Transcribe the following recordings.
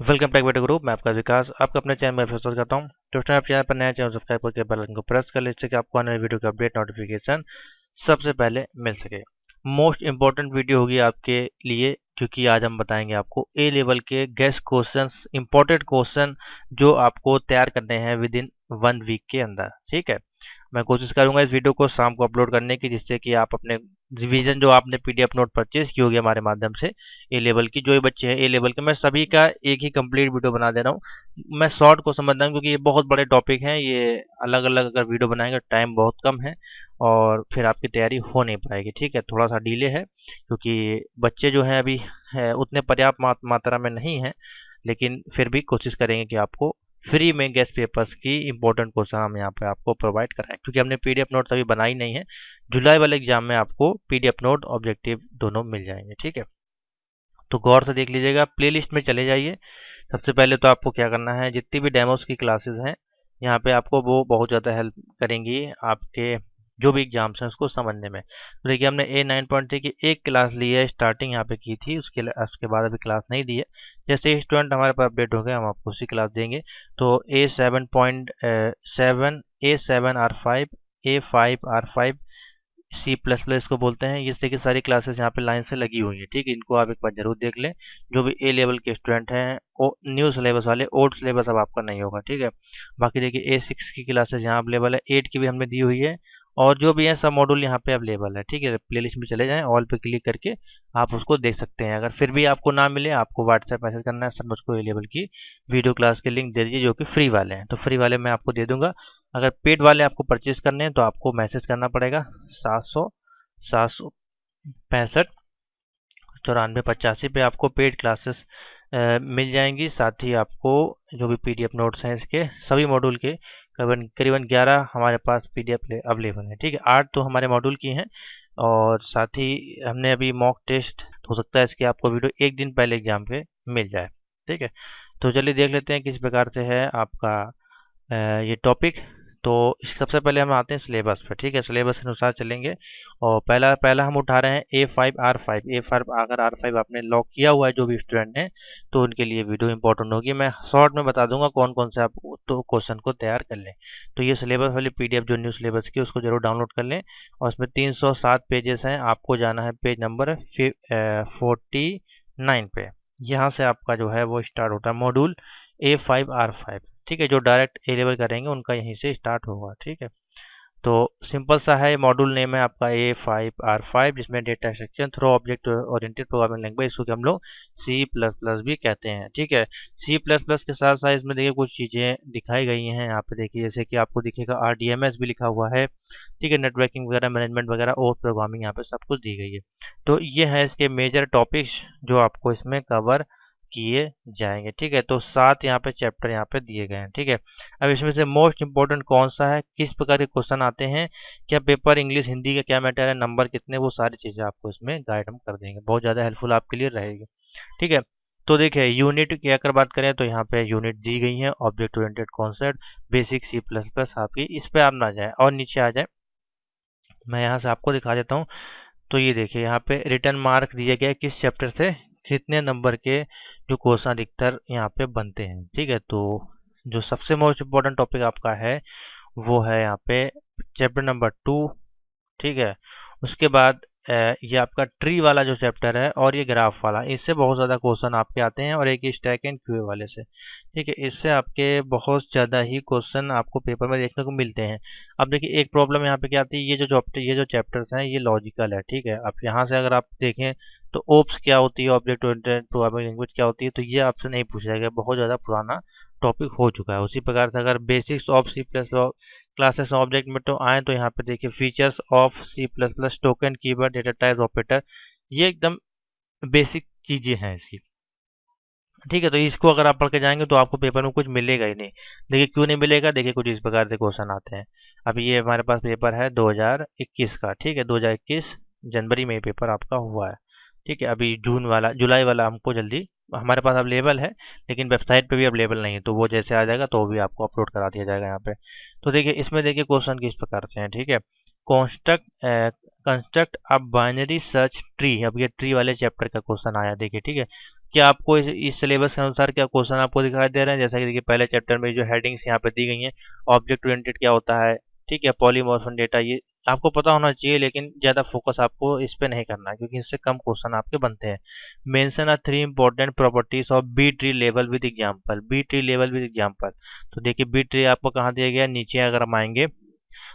Welcome back बेटा group. मैं आपका विकास आपका अपने चैनल में स्वागत करता हूं। दोस्तों आप चैनल पर नए चैनल सब्सक्राइब करके बेल आइकन को प्रेस कर ले, जिससे कि आपको आने वाली वीडियो का अपडेट नोटिफिकेशन सबसे पहले मिल सके। मोस्ट इंपॉर्टेंट वीडियो होगी आपके लिए, क्योंकि आज हम बताएंगे आपको ए लेवल के गेस्ट क्वेश्चंस, इंपॉर्टेंट क्वेश्चन जो आपको तैयार करने हैं विद इन 1 वीक के अंदर। ठीक है, मैं कोशिश करूंगा इस वीडियो को शाम को अपलोड करने की, जिससे कि आप अपने रिवीजन जो आपने पीडीएफ नोट परचेज की होगी हमारे माध्यम से ए लेवल की, जो ये बच्चे हैं ए लेवल के, मैं सभी का एक ही कंप्लीट वीडियो बना दे रहा हूँ। मैं शॉर्ट को समझ रहा हूँ, क्योंकि ये बहुत बड़े टॉपिक हैं। ये अलग अलग अगर वीडियो बनाएंगे टाइम बहुत कम है और फिर आपकी तैयारी हो नहीं पाएगी। ठीक है, थोड़ा सा डिले है क्योंकि बच्चे जो हैं अभी है उतने पर्याप्त मात्रा में नहीं है, लेकिन फिर भी कोशिश करेंगे कि आपको फ्री में गेस्ट पेपर्स की इंपॉर्टेंट क्वेश्चन हम यहाँ पे आपको प्रोवाइड कराएं, क्योंकि हमने पीडीएफ नोट अभी बनाई नहीं है। जुलाई वाले एग्जाम में आपको पीडीएफ नोट ऑब्जेक्टिव दोनों मिल जाएंगे। ठीक है, तो गौर से देख लीजिएगा, प्लेलिस्ट में चले जाइए। सबसे पहले तो आपको क्या करना है, जितनी भी डेमोस की क्लासेस हैं यहाँ पे आपको वो बहुत ज़्यादा हेल्प करेंगी आपके जो भी एग्जाम्स हैं उसको समझने में। तो देखिए, हमने A9.3 की एक क्लास ली है, स्टार्टिंग यहाँ पे की थी, उसके बाद अभी क्लास नहीं दी है। जैसे ही स्टूडेंट हमारे पास अपडेट हो गए हम आपको उसी क्लास देंगे। तो A7.7 A7R5 A5R5 C++ को बोलते हैं। ये देखिए सारी क्लासेस यहाँ पे लाइन से लगी हुई हैं। ठीक है, इनको आप एक बार जरूर देख लें। जो भी ए लेवल के स्टूडेंट हैं वो न्यू सिलेबस वाले, ओल्ड सिलेबस अब आपका नहीं होगा। ठीक है, बाकी देखिए A6 की क्लासेस यहाँ अवेलेबल है, 8 की भी हमने दी हुई है, और जो भी है सब मॉड्यूल यहाँ पे अवेलेबल है। ठीक है, प्लेलिस्ट में चले जाएं, ऑल पे क्लिक करके आप उसको देख सकते हैं। अगर फिर भी आपको ना मिले, आपको व्हाट्सएप मैसेज करना है, सर मुझको ए लेवल की वीडियो क्लास के लिंक दे दीजिए जो कि फ्री वाले हैं। तो फ्री वाले मैं आपको दे दूंगा। अगर पेड वाले आपको परचेज करने हैं तो आपको मैसेज करना पड़ेगा 765 पे आपको पेड क्लासेस मिल जाएंगी। साथ ही आपको जो भी पीडीएफ नोट्स हैं इसके सभी मॉड्यूल के करीबन करीबन 11 हमारे पास पीडीएफ अवेलेबल है। ठीक है, 8 तो हमारे मॉड्यूल की हैं, और साथ ही हमने अभी मॉक टेस्ट, हो सकता है इसके आपको वीडियो एक दिन पहले एग्जाम पे मिल जाए। ठीक है, तो चलिए देख लेते हैं किस प्रकार से है आपका ये टॉपिक। तो सबसे पहले हम आते हैं सिलेबस पे। ठीक है, सिलेबस के अनुसार चलेंगे, और पहला पहला हम उठा रहे हैं A5R5। A5 अगर R5 आपने लॉक किया हुआ है जो भी स्टूडेंट हैं, तो उनके लिए वीडियो इंपॉर्टेंट होगी। मैं शॉर्ट में बता दूंगा कौन कौन से आप तो क्वेश्चन को तैयार कर लें। तो ये सिलेबस वाली पीडीएफ जो न्यू सिलेबस की, उसको जरूर डाउनलोड कर लें। और उसमें 307 पेजेस हैं, आपको जाना है पेज नंबर 49 पे। यहाँ से आपका जो है वो स्टार्ट होता है मॉड्यूल A5R5। ठीक है, जो डायरेक्ट ए लेवल करेंगे उनका यहीं से स्टार्ट होगा। ठीक है, तो सिंपल सा है, मॉड्यूल नेम है आपका A5R5, जिसमें data structure through object oriented programming language, इसको कि हम लोग C++ भी कहते हैं। ठीक है, C++ के साथ साथ इसमें देखिए कुछ चीज़ें दिखाई गई हैं यहाँ पे। देखिए जैसे कि आपको दिखेगा RDMS भी लिखा हुआ है। ठीक है, नेटवर्किंग वगैरह, मैनेजमेंट वगैरह और प्रोग्रामिंग यहाँ पे सब कुछ दी गई है। तो ये है इसके मेजर टॉपिक्स जो आपको इसमें कवर किए जाएंगे। ठीक है, तो 7 यहाँ पे चैप्टर यहाँ पे दिए गए हैं। ठीक है, अब इसमें से मोस्ट इंपॉर्टेंट कौन सा है, किस प्रकार के क्वेश्चन आते हैं, क्या पेपर इंग्लिश हिंदी का क्या मैटर है, नंबर कितने, वो सारी चीज़ें आपको इसमें गाइड हम कर देंगे। बहुत ज़्यादा हेल्पफुल आपके लिए रहेगी। ठीक है, तो देखिए यूनिट की अगर बात करें तो यहाँ पे यूनिट दी गई है, object oriented concept, basic C++। आपकी इस पे आप ना जाए और नीचे आ जाए, मैं यहाँ से आपको दिखा देता हूँ। तो ये देखिए यहाँ पे रिटर्न मार्क दिया गया है किस चैप्टर से कितने नंबर के जो क्वेश्चन अधिकतर यहाँ पे बनते हैं। ठीक है, तो जो सबसे मोस्ट इम्पोर्टेंट टॉपिक आपका है वो है यहाँ पे चैप्टर नंबर 2। ठीक है, उसके बाद ये आपका ट्री वाला जो चैप्टर है, और ये ग्राफ वाला, इससे बहुत ज़्यादा क्वेश्चन आपके आते हैं, और एक ये स्टैक एंड क्यूए वाले से। ठीक है, इससे आपके बहुत ज़्यादा ही क्वेश्चन आपको पेपर में देखने को मिलते हैं। अब देखिए एक प्रॉब्लम यहाँ पे क्या आती है, ये जो चैप्टर्स हैं ये लॉजिकल है। ठीक है, अब यहाँ से अगर आप देखें तो ओप्स क्या होती है, ऑब्जेक्ट ओरिएंटेड प्रोग्रामिंग लैंग्वेज क्या होती है, तो ये आपसे नहीं पूछा जाएगा, बहुत ज़्यादा पुराना टॉपिक हो चुका है। उसी प्रकार से अगर basics of C++ classes object में तो आए, तो यहाँ पे देखिए features of C++, token, keyword, data type, operator, ये एकदम बेसिक चीजें हैं इसकी। ठीक है, तो इसको अगर आप पढ़ के जाएंगे तो आपको पेपर में कुछ मिलेगा ही नहीं। देखिए क्यों नहीं मिलेगा, देखिए कुछ इस प्रकार के क्वेश्चन आते हैं। अभी ये हमारे पास पेपर है 2021 का। ठीक है, 2021 जनवरी में ये पेपर आपका हुआ है। ठीक है, अभी जुलाई वाला हमको जल्दी हमारे पास अवेलेबल है, लेकिन वेबसाइट पे भी अवेलेबल नहीं है, तो वो जैसे आ जाएगा तो वो भी आपको अपलोड करा दिया जाएगा यहाँ पे। तो देखिए इसमें देखिए क्वेश्चन किस प्रकार से हैं। ठीक है, construct construct a binary search tree. अब ये ट्री वाले चैप्टर का क्वेश्चन आया देखिए। ठीक है, क्या आपको इस सिलेबस के अनुसार क्या क्वेश्चन आपको दिखाई दे रहे हैं? जैसा कि देखिए पहले चैप्टर में जो हेडिंग्स यहाँ पे दी गई हैं, ऑब्जेक्ट ओरिएंटेड क्या होता है, ठीक है, पॉलीमॉर्फन डेटा, ये आपको पता होना चाहिए, लेकिन ज़्यादा फोकस आपको इस पे नहीं करना है क्योंकि इससे कम क्वेश्चन आपके बनते हैं। Mention are 3 important properties of B tree level with example. B tree level with example, तो देखिए बी ट्री आपको कहाँ दिया गया है? नीचे अगर हम आएंगे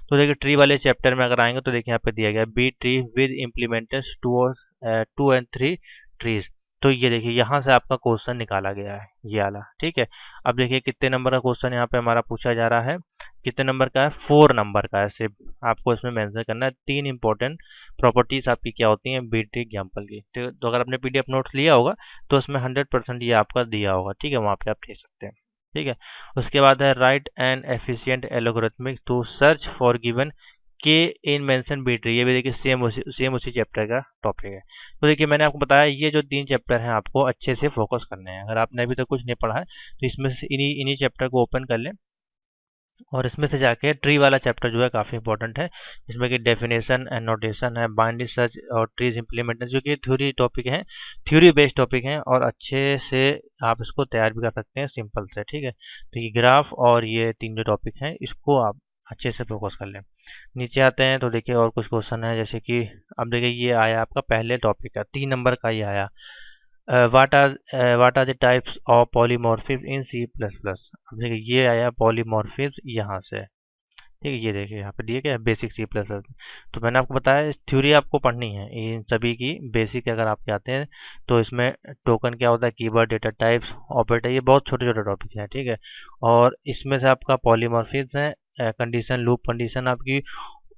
तो देखिए ट्री वाले चैप्टर में अगर आएंगे तो देखिए यहाँ पे दिया गया है B tree with implemented 2 and 3 trees. तो ये देखिए यहाँ से आपका क्वेश्चन निकाला गया है ये वाला, ठीक है। अब देखिए कितने नंबर का क्वेश्चन यहाँ पे हमारा पूछा जा रहा है, कितने नंबर का है? 4 नंबर का है। सिर्फ आपको इसमें मेंशन करना है 3 इंपॉर्टेंट प्रॉपर्टीज आपकी क्या होती हैं बी ट्री एग्जाम्पल की, ठीक है। तो अगर आपने पीडीएफ नोट्स लिया होगा तो उसमें 100% ये आपका दिया होगा, ठीक है, वहाँ पे आप देख सकते हैं, ठीक है। उसके बाद है right and efficient algorithmic to search for given K in mention B tree. ये भी देखिए सेम उसी चैप्टर का टॉपिक है। तो देखिए मैंने आपको बताया ये जो 3 चैप्टर हैं आपको अच्छे से फोकस करने हैं। अगर आपने अभी तक कुछ नहीं पढ़ा है तो इसमें से इन्हीं चैप्टर को ओपन कर लें और इसमें से जाके ट्री वाला चैप्टर जो है काफ़ी इंपॉर्टेंट है, जिसमें कि डेफिनेशन एंड नोटेशन है, बाइनरी सर्च और ट्रीज इंप्लीमेंटेशन, जो कि थ्योरी टॉपिक है, थ्योरी बेस्ड टॉपिक है और अच्छे से आप इसको तैयार भी कर सकते हैं सिंपल से, ठीक है। तो ये ग्राफ और ये 3 जो टॉपिक हैं इसको आप अच्छे से फोकस कर लें। नीचे आते हैं तो देखिए और कुछ क्वेश्चन है, जैसे कि अब देखिए ये आया आपका पहले टॉपिक का 3 नंबर का ये आया, what are the types of polymorphism in C++। अब देखिए ये आया polymorphism यहाँ से, ठीक है। ये देखिए यहाँ पे दिए गए बेसिक सी प्लस प्लस। तो मैंने आपको बताया थ्योरी आपको पढ़नी है इन सभी की बेसिक। अगर आपके आते हैं तो इसमें टोकन क्या होता है, कीवर्ड, डेटा टाइप्स, ऑपरेटर, ये बहुत छोटे छोटे टॉपिक हैं, ठीक है। और इसमें से आपका पॉलीमॉर्फिज्म है, कंडीशन, लूप कंडीशन आपकी,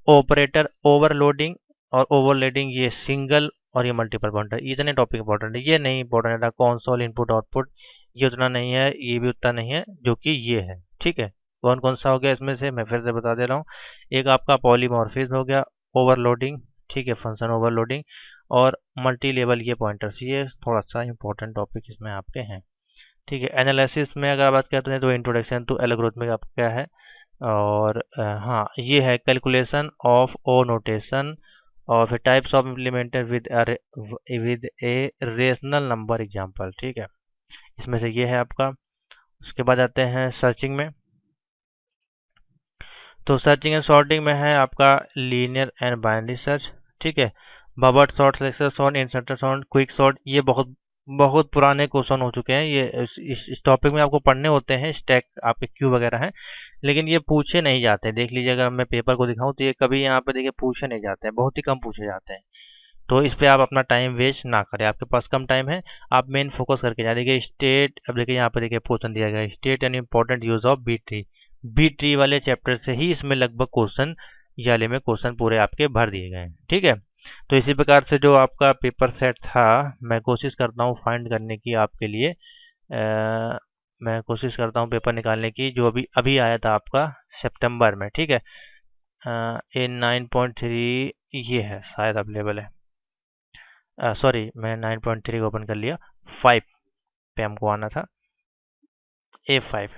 ऑपरेटर, ओवरलोडिंग और ओवरलोडिंग, ये सिंगल और ये मल्टीपल पॉइंटर, इतने टॉपिक इंपॉर्टेंट है। ये नहीं इंपॉर्टेंट है कॉन्सोल इनपुट आउटपुट, ये उतना नहीं है, ये भी उतना नहीं है जो कि ये है, ठीक है। कौन कौन सा हो गया इसमें से मैं फिर से बता दे रहा हूँ। एक आपका पॉलीमॉर्फिज्म हो गया, ओवरलोडिंग, ठीक है, फंक्शन ओवरलोडिंग और मल्टी लेवल ये पॉइंटर्स, ये थोड़ा सा इंपॉर्टेंट टॉपिक इसमें आपके हैं, ठीक है। एनालिसिस में अगर बात करते हैं तो इंट्रोडक्शन टू एल्गोरिथमिक आपका क्या है, और हाँ ये है कैलकुलेशन ऑफ ओ नोटेशन और फिर types of implementer with a rational number example, ठीक है। इसमें से ये है आपका। उसके बाद आते हैं सर्चिंग में, तो सर्चिंग एंड सॉर्टिंग में है आपका लीनियर एंड बाइनरी सर्च, ठीक है। Bubble sort, selection sort, inserter sort, quick sort, ये बहुत बहुत पुराने क्वेश्चन हो चुके हैं। ये इस टॉपिक में आपको पढ़ने होते हैं, स्टैक आपके क्यू वगैरह हैं, लेकिन ये पूछे नहीं जाते। देख लीजिए अगर मैं पेपर को दिखाऊं तो ये कभी यहाँ पे देखिए पूछे नहीं जाते हैं, बहुत ही कम पूछे जाते हैं। तो इस पे आप अपना टाइम वेस्ट ना करें, आपके पास कम टाइम है, आप मेन फोकस करके जा। देखिए स्टेट, अब देखिए यहाँ पे देखिए क्वेश्चन दिया गया है state and important use of B tree. B tree वाले चैप्टर से ही इसमें लगभग क्वेश्चन वाले में क्वेश्चन पूरे आपके भर दिए गए हैं, ठीक है। तो इसी प्रकार से जो आपका पेपर सेट था, मैं कोशिश करता हूँ फाइंड करने की आपके लिए, मैं कोशिश करता हूँ पेपर निकालने की जो अभी अभी आया था आपका सितंबर में, ठीक है। ए 9.3 ये है शायद अवेलेबल है, सॉरी मैं 9.3 ओपन कर लिया, 5 पे हमको आना था, A5,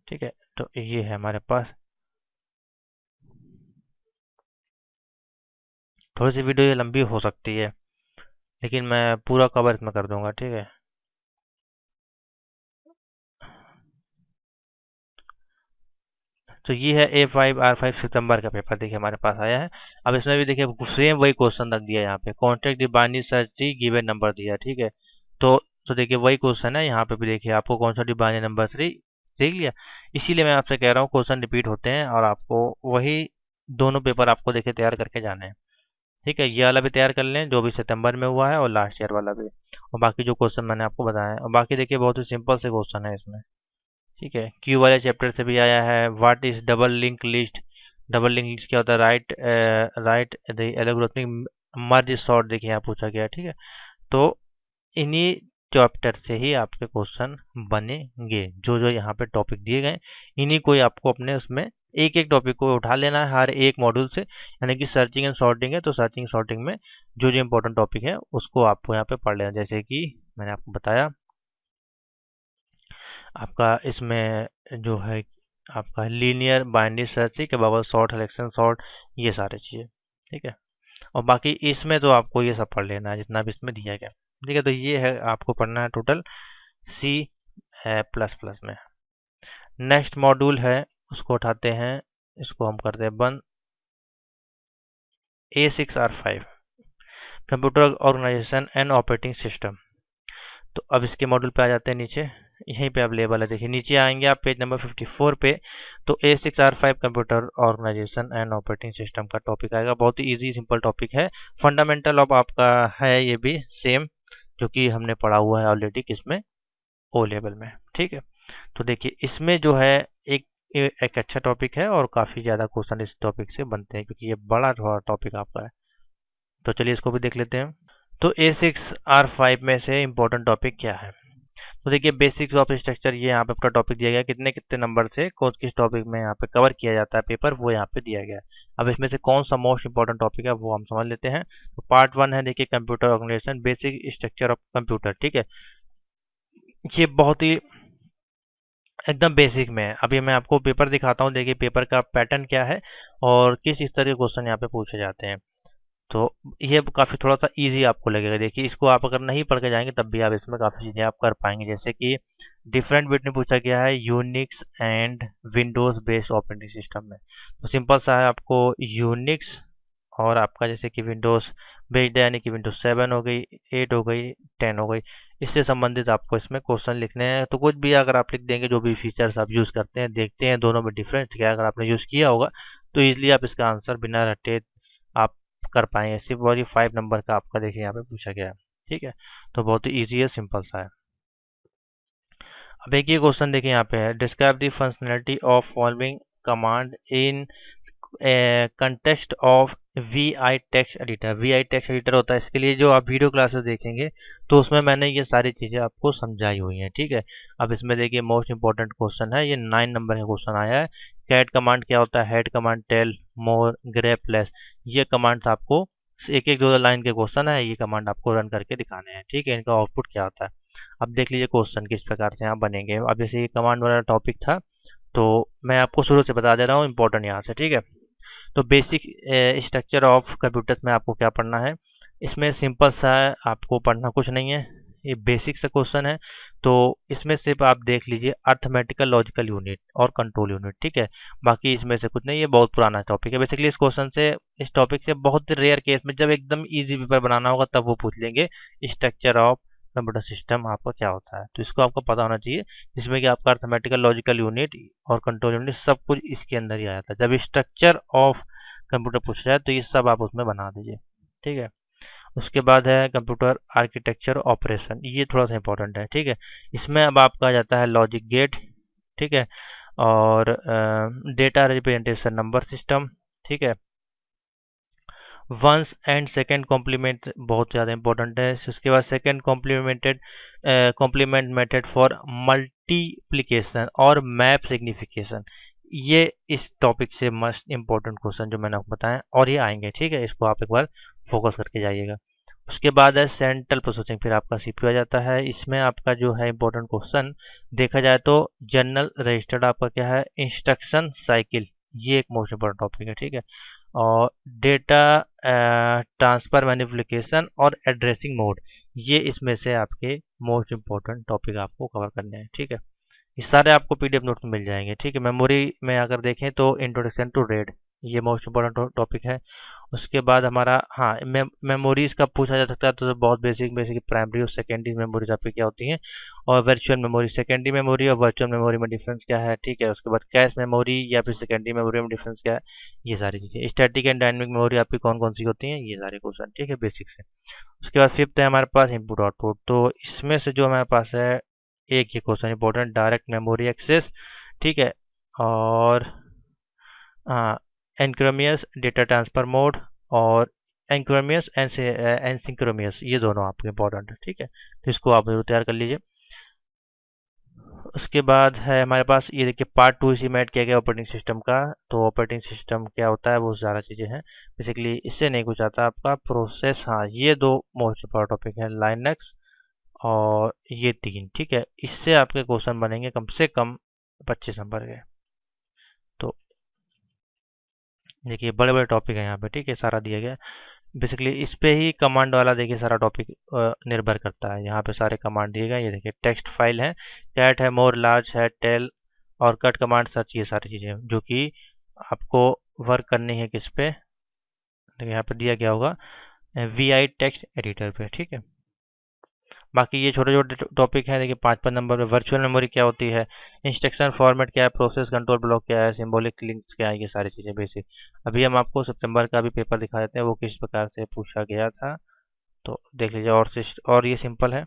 ठीक है। तो ये है हमारे पास। थोड़ी सी वीडियो ये लंबी हो सकती है लेकिन मैं पूरा कवर इसमें कर दूंगा, ठीक है। तो ये है A5R5 सितंबर का पेपर, देखिए हमारे पास आया है। अब इसमें भी देखिए सेम वही क्वेश्चन रख दिया यहाँ पे, contact the binary search the given number दिया, ठीक है। तो देखिए वही क्वेश्चन है यहाँ पे भी, देखिए आपको कौन सा डी बाइनरी नंबर 3 देख लिया। इसीलिए मैं आपसे कह रहा हूँ क्वेश्चन रिपीट होते हैं और आपको वही दोनों पेपर आपको देखिए तैयार करके जाने हैं, ठीक है। ये वाला भी तैयार कर लें जो भी सितंबर में हुआ है और लास्ट ईयर वाला भी, और बाकी जो क्वेश्चन मैंने आपको बताया है। और बाकी देखिए बहुत ही सिंपल से क्वेश्चन है इसमें, ठीक है। क्यू वाले चैप्टर से भी आया है। What is double link list, double link list क्या होता है, right the algorithmic merge sort, देखिए यहाँ पूछा गया, ठीक है। तो इन्हीं चैप्टर से ही आपके क्वेश्चन बनेंगे, जो जो यहाँ पे टॉपिक दिए गए इन्हीं को ही आपको अपने उसमें एक एक टॉपिक को उठा लेना है हर एक मॉड्यूल से। यानी कि सर्चिंग एंड सॉर्टिंग है तो सर्चिंग सॉर्टिंग में जो जो इंपॉर्टेंट टॉपिक है उसको आपको यहाँ पे पढ़ लेना। जैसे कि मैंने आपको बताया आपका इसमें जो है आपका लीनियर बाइनरी सर्च, ठीक है, बबल सॉर्ट, सिलेक्शन सॉर्ट, ये सारी चीज़ें, ठीक है। और बाकी इसमें तो आपको ये सब पढ़ लेना है जितना भी इसमें दिया गया। ठीक है। तो ये है आपको पढ़ना है टोटल सी प्लस प्लस में। नेक्स्ट मॉड्यूल है, उसको उठाते हैं, इसको हम करते हैं बंद। A6R5 computer organisation and operating system. तो अब इसके मॉड्यूल पे आ जाते हैं नीचे, यहीं पे अवेलेबल है। देखिए नीचे आएंगे आप पेज नंबर 54 पे, तो A6R5 computer organisation and operating system का टॉपिक आएगा। बहुत ही इजी सिंपल टॉपिक है, फंडामेंटल ऑफ आपका है ये भी सेम, जो कि हमने पढ़ा हुआ है ऑलरेडी किसमें, ओ लेवल में। ठीक है। तो देखिए इसमें जो है एक एक अच्छा टॉपिक है और काफ़ी ज़्यादा क्वेश्चन इस टॉपिक से बनते हैं, क्योंकि ये बड़ा थोड़ा टॉपिक आपका है। तो चलिए इसको भी देख लेते हैं। तो A6R5 में से इम्पोर्टेंट टॉपिक क्या है? तो देखिए बेसिक्स ऑफ स्ट्रक्चर, ये यहाँ पे आपका टॉपिक दिया गया है, कितने कितने नंबर से कौन किस टॉपिक में यहाँ पे कवर किया जाता है पेपर, वो यहाँ पे दिया गया है। अब इसमें से कौन सा मोस्ट इंपॉर्टेंट टॉपिक है वो हम समझ लेते हैं। तो पार्ट 1 है, देखिए computer organisation, basic structure of computer. ठीक है, ये बहुत ही एकदम बेसिक में है। अभी मैं आपको पेपर दिखाता हूँ, देखिए पेपर का पैटर्न क्या है और किस इस तरह के क्वेश्चन यहाँ पे पूछे जाते हैं। तो ये काफ़ी थोड़ा सा इजी आपको लगेगा। देखिए इसको आप अगर नहीं पढ़ के जाएंगे तब भी आप इसमें काफ़ी चीज़ें आप कर पाएंगे, जैसे कि डिफरेंट बिट में पूछा गया है Unix and Windows based operating system में। तो सिंपल सा है, आपको यूनिक्स और आपका जैसे कि विंडोज़ बेस्ड है, यानी कि विंडोज 7 हो गई, 8 हो गई, 10 हो गई, इससे संबंधित आपको इसमें क्वेश्चन लिखने हैं। तो कुछ भी अगर आप लिख देंगे, जो भी फीचर्स आप यूज़ करते हैं, देखते हैं दोनों में डिफरेंस क्या है, अगर आपने यूज़ किया होगा तो ईजिली आप इसका आंसर बिना रटे आप कर पाएंगे। सिर्फ वही 5 नंबर का आपका देखिए यहाँ पे पूछा गया है। ठीक है, तो बहुत ही ईजी है, सिंपल सा है। अब एक ये क्वेश्चन देखिए यहाँ पे है, describe the functionality of following command in context of VI text editor. VI text editor होता है, इसके लिए जो आप वीडियो क्लासेस देखेंगे तो उसमें मैंने ये सारी चीज़ें आपको समझाई हुई हैं। ठीक है, अब इसमें देखिए मोस्ट इंपॉर्टेंट क्वेश्चन है, ये 9 नंबर का क्वेश्चन आया है। कैट कमांड क्या होता है, हेड कमांड, टेल, मोर, ग्रेप लेस, ये कमांड्स आपको एक एक दो लाइन के क्वेश्चन है, ये कमांड आपको रन करके दिखाने हैं। ठीक है, इनका आउटपुट क्या होता है। अब देख लीजिए क्वेश्चन किस प्रकार से यहाँ बनेंगे। अब जैसे ये कमांड वाला टॉपिक था, तो मैं आपको शुरू से बता दे रहा हूँ इंपॉर्टेंट यहाँ से। ठीक है, तो बेसिक स्ट्रक्चर ऑफ कंप्यूटर्स में आपको क्या पढ़ना है, इसमें सिंपल सा है, आपको पढ़ना कुछ नहीं है, ये बेसिक सा क्वेश्चन है। तो इसमें सिर्फ आप देख लीजिए अर्थमेटिकल लॉजिकल यूनिट और कंट्रोल यूनिट। ठीक है, बाकी इसमें से कुछ नहीं, ये बहुत पुराना टॉपिक है। बेसिकली इस क्वेश्चन से, इस टॉपिक से बहुत रेयर केस में जब एकदम इजी पेपर बनाना होगा तब वो पूछ लेंगे स्ट्रक्चर ऑफ कंप्यूटर सिस्टम आपका क्या होता है। तो इसको आपको पता होना चाहिए, जिसमें कि आपका अर्थमेटिकल लॉजिकल यूनिट और कंट्रोल यूनिट सब कुछ इसके अंदर ही आ जाता है। जब स्ट्रक्चर ऑफ कंप्यूटर पूछा जाए तो ये सब आप उसमें बना दीजिए। ठीक है, उसके बाद है कंप्यूटर आर्किटेक्चर ऑपरेशन, ये थोड़ा सा इंपॉर्टेंट है। ठीक है, इसमें अब आपका आ जाता है लॉजिक गेट। ठीक है, और डेटा रिप्रेजेंटेशन नंबर सिस्टम। ठीक है, वंस एंड सेकेंड कॉम्प्लीमेंट बहुत ज़्यादा इंपॉर्टेंट है। उसके बाद second complement method for multiplication और मैप सिग्निफिकेशन, ये इस टॉपिक से मस्ट इंपॉर्टेंट क्वेश्चन जो मैंने आपको बताया, और ये आएंगे। ठीक है, इसको आप एक बार फोकस करके जाइएगा। उसके बाद है सेंट्रल प्रोसेसिंग, फिर आपका CPU आ जाता है। इसमें आपका जो है इंपॉर्टेंट क्वेश्चन देखा जाए तो जनरल रजिस्टर्ड आपका क्या है, इंस्ट्रक्शन साइकिल, ये एक मोस्ट इंपॉर्टेंट टॉपिक है। ठीक है, और डेटा ट्रांसफर मैनिपुलेशन और एड्रेसिंग मोड, ये इसमें से आपके मोस्ट इंपॉर्टेंट टॉपिक आपको कवर करने हैं। ठीक है, ये सारे आपको PDF नोट में मिल जाएंगे। ठीक है, मेमोरी में अगर देखें तो इंट्रोडक्शन टू रेड, ये मोस्ट इंपॉर्टेंट टॉपिक है। उसके बाद हमारा, हाँ, मेमोरीज का पूछा जा सकता है, तो बहुत बेसिक बेसिक प्राइमरी और सेकेंडरी मेमोरीज आपकी क्या होती हैं, और वर्चुअल मेमोरी, सेकेंडरी मेमोरी और वर्चुअल मेमोरी में डिफरेंस क्या है। ठीक है, उसके बाद कैश मेमोरी या फिर सेकेंडरी मेमोरी में डिफरेंस क्या है, ये सारी चीज़ें। स्टैटिक एंड डायनेमिक मेमोरी आपकी कौन कौन सी होती हैं, ये सारे क्वेश्चन। ठीक है, बेसिक से। उसके बाद फिफ्थ है हमारे पास इनपुट आउटपुट, तो इसमें से जो हमारे पास है एक ये question important, direct memory access. ठीक है, और हाँ, एनक्रोमियस डेटा ट्रांसफर मोड, और एनक्रोमियस एनसिंक्रोमियस, ये दोनों आपके इंपॉर्टेंट है। ठीक है, तो इसको आप जरूर तैयार कर लीजिए। उसके बाद है हमारे पास ये देखिए पार्ट 2 इसी में ऐड किया गया ऑपरेटिंग सिस्टम का। तो ऑपरेटिंग सिस्टम क्या होता है, वो सारा चीज़ें हैं बेसिकली, इससे नहीं कुछ आता आपका प्रोसेस। हाँ, ये दो मोस्ट इंपॉर्टेंट टॉपिक है, लाइनक्स और ये 3। ठीक है, इससे आपके क्वेश्चन बनेंगे कम से कम 25 नंबर के। तो देखिए बड़े बड़े टॉपिक हैं यहाँ पे। ठीक है, सारा दिया गया। बेसिकली इस पे ही कमांड वाला देखिए सारा टॉपिक निर्भर करता है। यहाँ पे सारे कमांड दिए गए, ये देखिए टेक्स्ट फाइल है, कैट है, मोर, लार्ज है, टेल और कट कमांड, सर्च, ये सारी चीज़ें जो कि आपको वर्क करनी है किस पे, देखिए यहाँ पे दिया गया होगा VI टेक्स्ट एडिटर पे, ठीक है। बाकी ये छोटे छोटे टॉपिक हैं, देखिए 5 नंबर पे वर्चुअल मेमोरी क्या होती है, इंस्ट्रक्शन फॉर्मेट क्या है, प्रोसेस कंट्रोल ब्लॉक क्या है, सिंबॉलिक लिंक्स क्या है, ये सारी चीज़ें बेसिक। अभी हम आपको सितंबर का भी पेपर दिखा देते हैं वो किस प्रकार से पूछा गया था, तो देख लीजिए। और ये सिंपल है,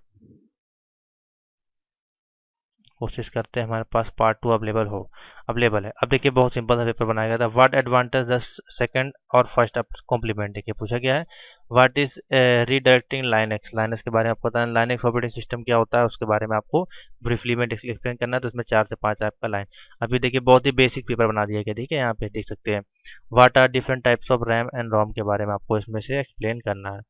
कोशिश करते हैं हमारे पास पार्ट 2 अवेलेबल है। अब देखिए बहुत सिंपल सा पेपर बनाया गया था। व्हाट एडवांटेज द सेकंड और फर्स्ट कॉम्प्लीमेंट, देखिए पूछा गया है। व्हाट इज रीडायरेक्टिंग लाइनक्स के बारे में आपको बताना, लाइनक्स ऑपरेटिंग सिस्टम क्या होता है उसके बारे में आपको ब्रीफली में एक्सप्लेन करना है। तो इसमें 4 से 5 आपका लाइन। अभी देखिए बहुत ही बेसिक पेपर बना दिया गया, ठीक है, यहाँ पे देख सकते हैं। What are different types of RAM and ROM के बारे में आपको इसमें से एक्सप्लेन करना है।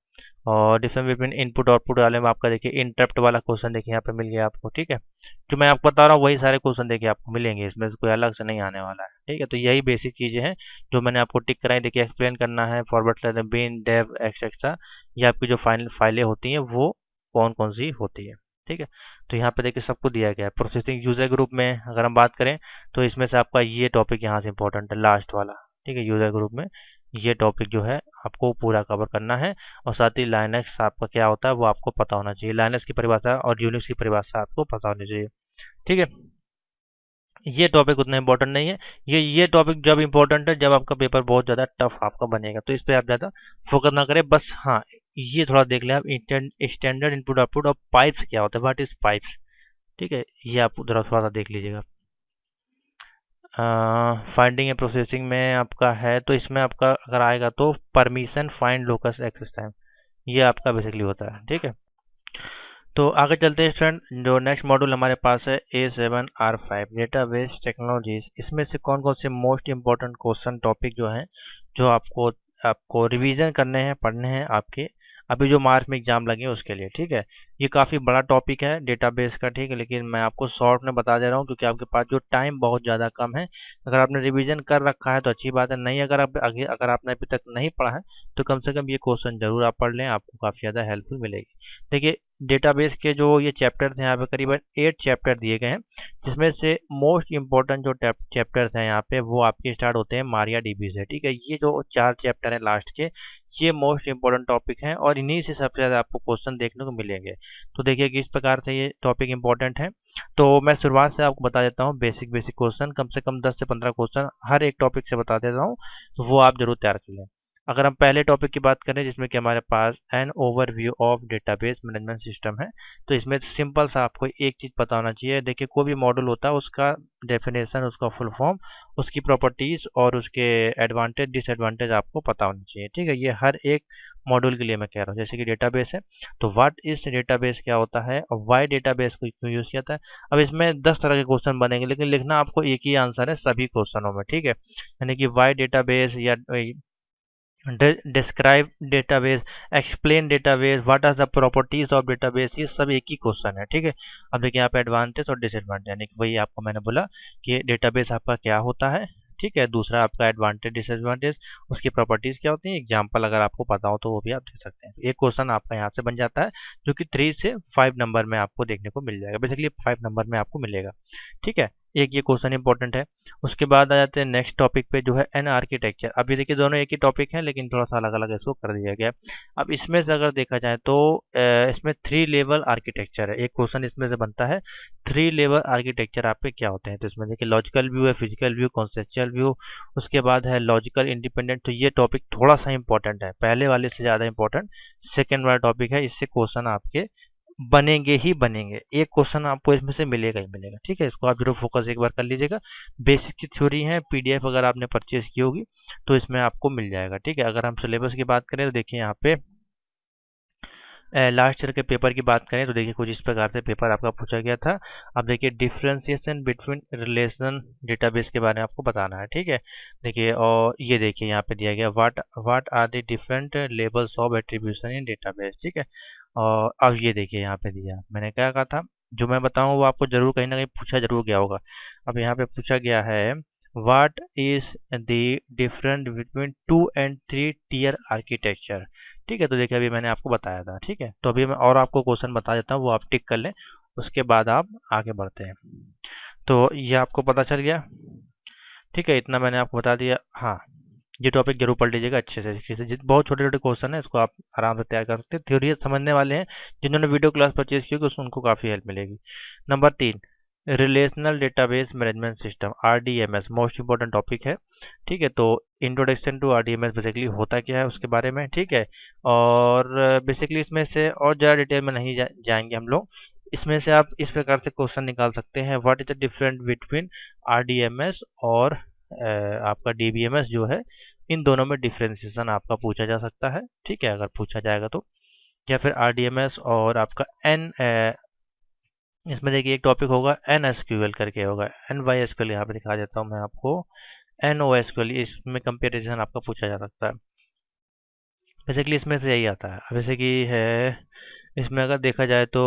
और डिफरेंस बिटवीन इनपुट आउटपुट वाले में आपका देखिए इंटरप्ट वाला क्वेश्चन देखिए यहाँ पे मिल गया आपको, ठीक है। जो मैं आपको बता रहा हूँ वही सारे क्वेश्चन देखिए आपको मिलेंगे, इसमें से कोई अलग से नहीं आने वाला है, ठीक है। तो यही बेसिक चीजें हैं जो मैंने आपको टिक कराई, देखिए एक्सप्लेन करना है forward slash bin dev etcetera, ये आपकी जो फाइनल फाइलें होती हैं वो कौन कौन सी होती है, ठीक है। तो यहाँ पे देखिए सबको दिया गया है। प्रोसेसिंग यूजर ग्रुप में अगर हम बात करें तो इसमें से आपका ये टॉपिक यहाँ से इंपॉर्टेंट है, लास्ट वाला, ठीक है। यूजर ग्रुप में ये टॉपिक जो है आपको पूरा कवर करना है। और साथ ही लाइनक्स आपका क्या होता है वो आपको पता होना चाहिए, लाइनक्स की परिभाषा और यूनिक्स की परिभाषा आपको पता होनी चाहिए, ठीक है। ये टॉपिक उतना इंपॉर्टेंट नहीं है। ये टॉपिक जब इंपॉर्टेंट है जब आपका पेपर बहुत ज़्यादा टफ आपका बनेगा, तो इस पर आप ज़्यादा फोकस ना करें। बस हाँ, ये थोड़ा देख लें आप, स्टैंडर्ड इनपुट आउटपुट और पाइप्स क्या होता है, व्हाट इज पाइप्स, ठीक है, ये आप उधर थोड़ा सा देख लीजिएगा। फाइंडिंग एंड प्रोसेसिंग में आपका है, तो इसमें आपका अगर आएगा तो permission find locus access time, ये आपका बेसिकली होता है, ठीक है। तो आगे चलते हैं स्टूडेंट, जो नेक्स्ट मॉड्यूल हमारे पास है A7R5 डेटाबेस टेक्नोलॉजीज। इसमें से कौन कौन से मोस्ट इंपॉर्टेंट क्वेश्चन टॉपिक जो हैं जो आपको आपको रिवीजन करने हैं, पढ़ने हैं आपके अभी जो मार्च में एग्जाम लगे उसके लिए, ठीक है। ये काफ़ी बड़ा टॉपिक है डेटाबेस का, ठीक है, लेकिन मैं आपको शॉर्ट में बता दे रहा हूँ क्योंकि आपके पास जो टाइम बहुत ज़्यादा कम है। अगर आपने रिवीजन कर रखा है तो अच्छी बात है, नहीं अगर आप अगर आपने अभी तक नहीं पढ़ा है तो कम से कम ये क्वेश्चन जरूर आप पढ़ लें, आपको काफ़ी ज़्यादा हेल्पफुल मिलेगी। देखिए डेटाबेस के जो ये चैप्टर्स हैं यहाँ पे करीबन 8 चैप्टर दिए गए हैं, जिसमें से मोस्ट इंपॉर्टेंट जो चैप्टर्स हैं यहाँ पे वो आपके स्टार्ट होते हैं मारिया डीबी से, ठीक है। ये जो 4 चैप्टर हैं लास्ट के, ये मोस्ट इंपॉर्टेंट टॉपिक हैं और इन्हीं से सबसे ज़्यादा आपको क्वेश्चन देखने को मिलेंगे। तो देखिए किस प्रकार से ये टॉपिक इंपॉर्टेंट है। तो मैं शुरुआत से आपको बता देता हूँ, बेसिक बेसिक क्वेश्चन कम से कम 10 से 15 क्वेश्चन हर एक टॉपिक से बता देता हूँ, तो वो आप जरूर तैयार कर लें। अगर हम पहले टॉपिक की बात करें जिसमें कि हमारे पास an overview of database management system है, तो इसमें सिंपल सा आपको एक चीज़ पता होना चाहिए। देखिए कोई भी मॉडल होता है उसका डेफिनेशन, उसका फुल फॉर्म, उसकी प्रॉपर्टीज और उसके एडवांटेज डिसएडवांटेज आपको पता होनी चाहिए, ठीक है। ये हर एक मॉड्यूल के लिए मैं कह रहा हूँ। जैसे कि डेटाबेस है तो व्हाट इज डेटाबेस क्या होता है और वाई डेटाबेस को क्यों यूज़ किया जाता है। अब इसमें 10 तरह के क्वेश्चन बनेंगे लेकिन लिखना आपको एक ही आंसर है सभी क्वेश्चनों में, ठीक है। यानी कि वाई डेटाबेस या describe database, explain database, what are the properties of database, ये सब एक ही क्वेश्चन है, ठीक है। अब देखिए यहाँ पे एडवांटेज और डिसएडवांटेज, यानी कि वही आपको मैंने बोला कि डेटाबेस आपका क्या होता है, ठीक है। दूसरा आपका एडवांटेज डिसएडवांटेज, उसकी प्रॉपर्टीज क्या होती है, एग्जाम्पल अगर आपको पता हो तो वो भी आप देख सकते हैं। एक क्वेश्चन आपका यहाँ से बन जाता है जो कि 3 से 5 नंबर में आपको देखने को मिल जाएगा, बेसिकली 5 नंबर में आपको मिलेगा, ठीक है। एक ये क्वेश्चन इंपॉर्टेंट है। उसके बाद आ जाते हैं नेक्स्ट टॉपिक पे जो है एन आर्किटेक्चर। अब ये देखिए दोनों एक ही टॉपिक है लेकिन थोड़ा सा अलग अलग इसको कर दिया गया। अब इसमें से अगर देखा जाए तो इसमें 3 लेवल आर्किटेक्चर है, एक क्वेश्चन इसमें से बनता है 3 लेवल आर्किटेक्चर आपके क्या होते हैं। तो इसमें देखिए लॉजिकल व्यू है, फिजिकल व्यू, कॉन्सेप्चुअल व्यू, उसके बाद है लॉजिकल इंडिपेंडेंट। तो ये टॉपिक थोड़ा सा इंपॉर्टेंट है, पहले वाले से ज़्यादा इंपॉर्टेंट सेकेंड वाला टॉपिक है। इससे क्वेश्चन आपके बनेंगे ही बनेंगे, एक क्वेश्चन आपको इसमें से मिलेगा ही मिलेगा, ठीक है। इसको आप जरूर फोकस एक बार कर लीजिएगा। बेसिक की थ्योरी है, पीडीएफ अगर आपने परचेज की होगी तो इसमें आपको मिल जाएगा, ठीक है। अगर हम सिलेबस की बात करें तो देखिए यहाँ पे लास्ट ईयर के पेपर की बात करें तो देखिए कुछ इस प्रकार से पेपर आपका पूछा गया था। अब देखिए डिफरेंशिएशन बिटवीन रिलेशन डेटाबेस के बारे में आपको बताना है, ठीक है। देखिए और ये देखिए यहाँ पे दिया गया what are the different levels of attribution in database, ठीक है। और अब ये देखिए यहाँ पे दिया, मैंने क्या कहा था जो मैं बताऊँ वो आपको जरूर कहीं ना कहीं पूछा जरूर गया होगा। अब यहाँ पे पूछा गया है what is the difference between 2 and 3 tier architecture. ठीक है, तो देखिए अभी मैंने आपको बताया था। ठीक है, तो अभी मैं और आपको क्वेश्चन बता देता हूँ, वो आप टिक कर लें, उसके बाद आप आगे बढ़ते हैं। तो ये आपको पता चल गया। ठीक है, इतना मैंने आपको बता दिया। हाँ, ये टॉपिक जरूर पढ़ लीजिएगा अच्छे से। बहुत छोटे छोटे क्वेश्चन है, इसको आप आराम से तैयार कर सकते हैं। थ्योरी समझने वाले हैं जिन्होंने वीडियो क्लास परचेज की होगी उनको काफ़ी हेल्प मिलेगी। Number 3, relational database management system, RDMS, most important topic है। ठीक है, तो इंट्रोडक्शन टू RDMS बेसिकली होता क्या है उसके बारे में। ठीक है, और बेसिकली इसमें से और ज़्यादा डिटेल में नहीं जाएंगे हम लोग। इसमें से आप इस प्रकार से क्वेश्चन निकाल सकते हैं, what is the difference between RDMS और आपका DBMS जो है, इन दोनों में डिफ्रेंसिएशन आपका पूछा जा सकता है। ठीक है, अगर पूछा जाएगा तो। या फिर RDMS और आपका इसमें देखिए एक टॉपिक होगा NSQL करके होगा, NYSQL यहाँ पे दिखा देता हूँ मैं आपको, NOSQL, इसमें कंपेरिजन आपका पूछा जा सकता है। बेसिकली इसमें से यही आता है। अब जैसे कि है, इसमें अगर देखा जाए तो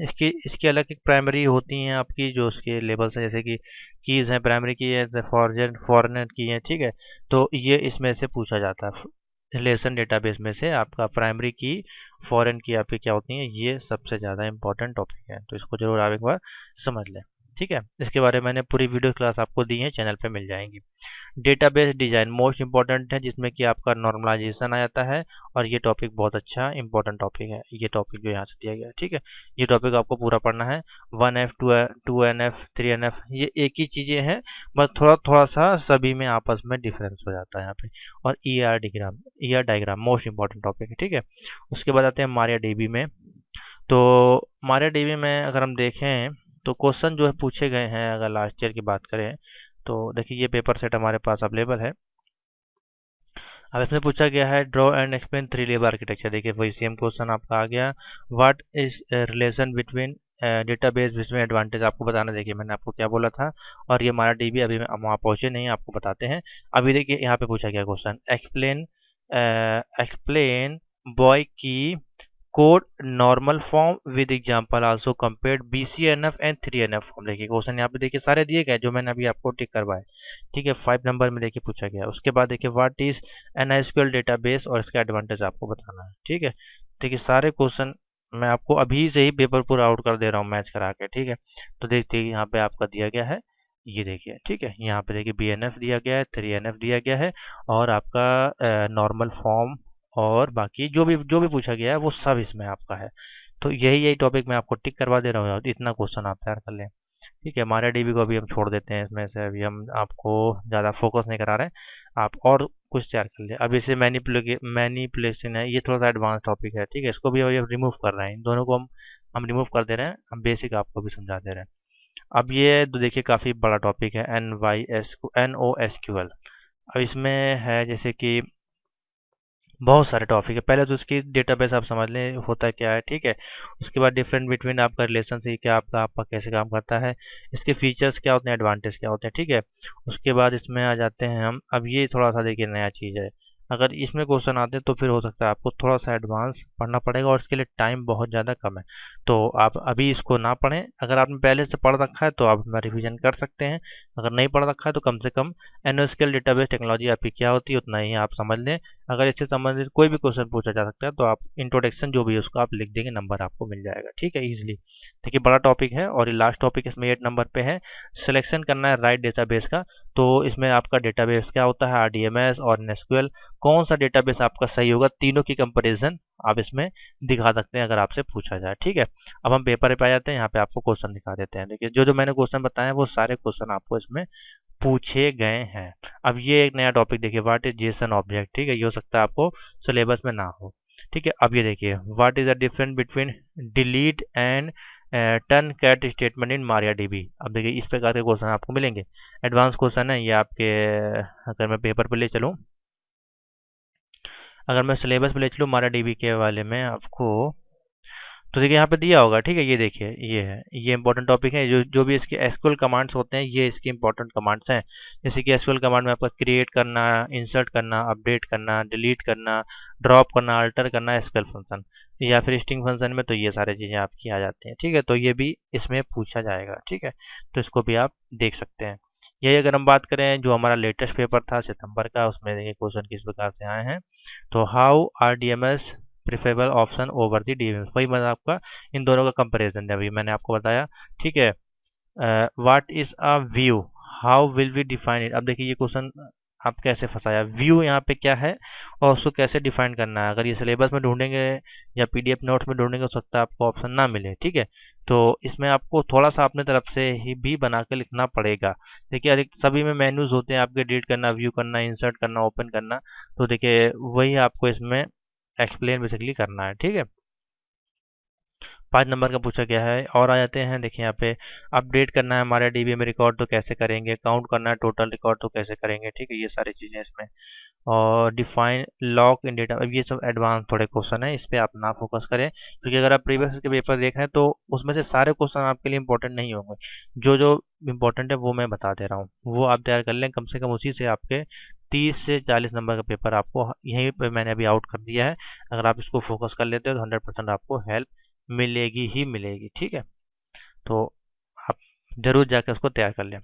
इसकी इसकी अलग एक प्राइमरी होती हैं आपकी, जो उसके लेबल्स हैं, जैसे कि कीज़ हैं, प्राइमरी की है, फॉरेनर की हैं। ठीक है, तो ये इसमें से पूछा जाता है। रिलेशन डेटाबेस में से आपका प्राइमरी की, फॉरेन की आपकी क्या होती हैं, ये सबसे ज़्यादा इंपॉर्टेंट टॉपिक है, तो इसको जरूर आप एक बार समझ लें। ठीक है, इसके बारे में मैंने पूरी वीडियो क्लास आपको दी है, चैनल पे मिल जाएंगी। डेटाबेस डिजाइन मोस्ट इंपॉर्टेंट है, जिसमें कि आपका नॉर्मलाइजेशन आ जाता है, और ये टॉपिक बहुत अच्छा इंपॉर्टेंट टॉपिक है, ये टॉपिक जो यहाँ से दिया गया है। ठीक है, ये टॉपिक आपको पूरा पढ़ना है। 1F 2NF 3NF ये एक ही चीज़ें हैं, बस थोड़ा थोड़ा सा सभी में आपस में डिफरेंस हो जाता है यहाँ पे। और ER diagram most important topic है। ठीक है, उसके बाद आते हैं मारिया डीबी में। तो मारिया डीबी में अगर हम देखें तो क्वेश्चन जो है पूछे गए हैं, अगर लास्ट ईयर की बात करें तो देखिए ये पेपर सेट हमारे पास अवेलेबल है। अब इसमें पूछा गया है draw and explain 3 level architecture. देखिए वही सेम क्वेश्चन आपका आ गया, what is relation between database between advantage, आपको बताना। देखिए मैंने आपको क्या बोला था, और ये हमारा डीबी अभी हम वहाँ पहुँचे नहीं, आपको बताते हैं। अभी देखिए यहाँ पे पूछा गया क्वेश्चन, एक्सप्लेन बॉय की code normal form with example also compared BCNF and 3NF form. देखिए क्वेश्चन यहाँ पे देखिए सारे दिए गए जो मैंने अभी आपको टिक करवाए। ठीक है, 5 नंबर में देखिए पूछा गया। उसके बाद देखिए व्हाट इज NSQL डेटाबेस और इसका एडवांटेज आपको बताना है। ठीक है, देखिए सारे क्वेश्चन मैं आपको अभी से ही पेपर पूरा आउट कर दे रहा हूँ मैच करा के। ठीक है, तो देखिए यहाँ पे आपका दिया गया है, ये देखिए। ठीक है, यहाँ पे देखिए BNF दिया गया है, 3NF दिया गया है, और आपका नॉर्मल फॉर्म, और बाकी जो भी पूछा गया है वो सब इसमें आपका है। तो यही टॉपिक मैं आपको टिक करवा दे रहा हूँ, इतना क्वेश्चन आप तैयार कर लें। ठीक है, हमारे डीबी को अभी हम छोड़ देते हैं, इसमें से अभी हम आपको ज़्यादा फोकस नहीं करा रहे हैं, आप और कुछ तैयार कर ले। अब इसे मैनिपुलेशन है, ये थोड़ा सा एडवांस टॉपिक है। ठीक है, इसको भी अभी रिमूव कर रहे हैं, इन दोनों को हम रिमूव कर दे रहे हैं, हम बेसिक आपको भी समझा दे रहे हैं। अब ये तो देखिए काफ़ी बड़ा टॉपिक है, NOSQL। अब इसमें है जैसे कि बहुत सारे टॉपिक है। पहले तो उसकी डेटाबेस आप समझ लें होता क्या है। ठीक है, उसके बाद डिफरेंट बिटवीन आपका रिलेशन से क्या आपका कैसे काम करता है, इसके फीचर्स क्या होते हैं, एडवांटेज क्या होते हैं। ठीक है, उसके बाद इसमें आ जाते हैं हम, अब ये थोड़ा सा देखिए नया चीज़ है, अगर इसमें क्वेश्चन आते हैं तो फिर हो सकता है आपको थोड़ा सा एडवांस पढ़ना पड़ेगा, और इसके लिए टाइम बहुत ज़्यादा कम है। तो आप अभी इसको ना पढ़ें, अगर आपने पहले से पढ़ रखा है तो आप अपना रिविजन कर सकते हैं, अगर नहीं पढ़ रखा है तो कम से कम NoSQL डेटाबेस टेक्नोलॉजी आपकी क्या होती है उतना ही आप समझ लें। अगर इससे संबंधित कोई भी क्वेश्चन पूछा जा सकता है तो आप इंट्रोडक्शन जो भी है उसको आप लिख देंगे, नंबर आपको मिल जाएगा। ठीक है, इजीली। देखिए बड़ा टॉपिक है, और ये लास्ट टॉपिक इसमें 8 नंबर पे है, सिलेक्शन करना है राइट डेटाबेस का। तो इसमें आपका डेटाबेस क्या होता है, RDMS और NSQL, कौन सा डेटाबेस आपका सही होगा, तीनों की कंपैरिजन आप इसमें दिखा सकते हैं अगर आपसे पूछा जाए। ठीक है, अब हम पेपर पे आ जाते हैं, यहाँ पे आपको क्वेश्चन दिखा देते हैं। देखिए जो मैंने क्वेश्चन बताए वो सारे क्वेश्चन आपको इसमें पूछे गए हैं। अब ये एक नया टॉपिक देखिए, व्हाट इज जेसन ऑब्जेक्ट। ठीक है, ये हो सकता है आपको सिलेबस में ना हो। ठीक है, अब ये देखिए what is the difference between delete and truncate statement in MariaDB. अब देखिए इस प्रकार के क्वेश्चन आपको मिलेंगे, एडवांस क्वेश्चन है ये आपके। अगर मैं पेपर पे ले चलूँ, अगर मैं सिलेबस पे ले चलूँ मारिया डीबी के वाले में आपको, तो देखिए यहाँ पे दिया होगा। ठीक है, ये देखिए ये है, ये इंपॉर्टेंट टॉपिक है, जो भी इसके एसक्यूएल कमांड्स होते हैं ये इसके इंपॉर्टेंट कमांड्स हैं। जैसे कि एसक्यूएल कमांड में आपका क्रिएट करना, इंसर्ट करना, अपडेट करना, डिलीट करना, ड्रॉप करना, अल्टर करना, एसक्यूएल फंक्शन, या फिर स्ट्रिंग फंक्शन में तो ये सारी चीज़ें आपकी आ जाती हैं। ठीक है, तो ये भी इसमें पूछा जाएगा। ठीक है, तो इसको भी आप देख सकते हैं। यही अगर हम बात करें जो हमारा लेटेस्ट पेपर था सितंबर का, उसमें देखिए क्वेश्चन किस प्रकार से आए हैं। तो how are DMS preferable option over the DMS, वही मतलब आपका इन दोनों का कंपैरिजन है, अभी मैंने आपको बताया। ठीक है, what is a view, how will we define it. अब देखिए ये क्वेश्चन आप कैसे फंसाया, व्यू यहाँ पे क्या है और उसको कैसे डिफाइन करना है। अगर ये सिलेबस में ढूंढेंगे या पीडीएफ नोट्स में ढूंढेंगे हो सकता है आपको ऑप्शन ना मिले। ठीक है, तो इसमें आपको थोड़ा सा अपने तरफ से ही भी बना के लिखना पड़ेगा। देखिए अधिक सभी में मेन्यूज होते हैं आपके, डिलीट करना, व्यू करना, इंसर्ट करना, ओपन करना। तो देखिए वही आपको इसमें एक्सप्लेन बेसिकली करना है। ठीक है, 5 नंबर का पूछा गया है। और आ जाते हैं, देखिए यहाँ पे अपडेट करना है हमारे डीबी में रिकॉर्ड तो कैसे करेंगे, काउंट करना है टोटल रिकॉर्ड तो कैसे करेंगे। ठीक है, ये सारी चीज़ें इसमें। और डिफाइन लॉक इन डेटा, अब ये सब एडवांस थोड़े क्वेश्चन है, इस पर आप ना फोकस करें, क्योंकि अगर आप प्रीवियस के पेपर देख रहे हैं तो उसमें से सारे क्वेश्चन आपके लिए इंपॉर्टेंट नहीं होंगे। जो जो इंपॉर्टेंट है वो मैं बता दे रहा हूँ, वो आप तैयार कर लें। कम से कम उसी से आपके 30 से 40 नंबर का पेपर आपको यहीं पे मैंने अभी आउट कर दिया है। अगर आप इसको फोकस कर लेते हो तो 100% आपको हेल्प मिलेगी ही मिलेगी। ठीक है, तो आप जरूर जाकर उसको तैयार कर लें।